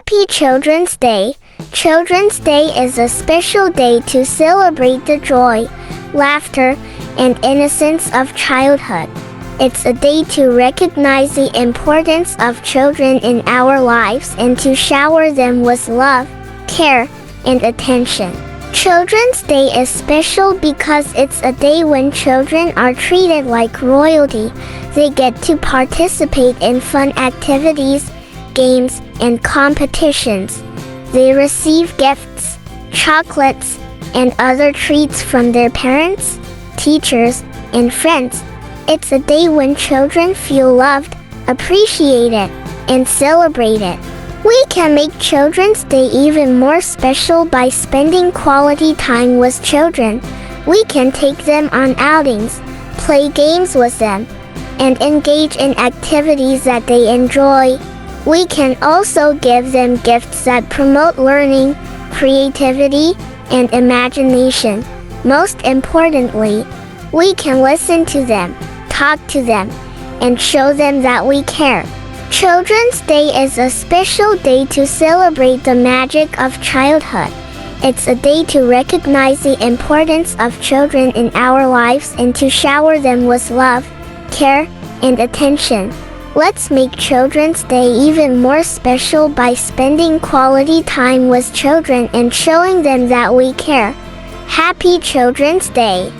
Happy Children's Day! Children's Day is a special day to celebrate the joy, laughter, and innocence of childhood. It's a day to recognize the importance of children in our lives and to shower them with love, care, and attention. Children's Day is special because it's a day when children are treated like royalty. They get to participate in fun activities, games, and competitions. They receive gifts, chocolates, and other treats from their parents, teachers, and friends. It's a day when children feel loved, appreciated, and celebrated. We can make Children's Day even more special by spending quality time with children. We can take them on outings, play games with them, and engage in activities that they enjoy. We can also give them gifts that promote learning, creativity, and imagination. Most importantly, we can listen to them, talk to them, and show them that we care. Children's Day is a special day to celebrate the magic of childhood. It's a day to recognize the importance of children in our lives and to shower them with love, care, and attention. Let's make Children's Day even more special by spending quality time with children and showing them that we care. Happy Children's Day!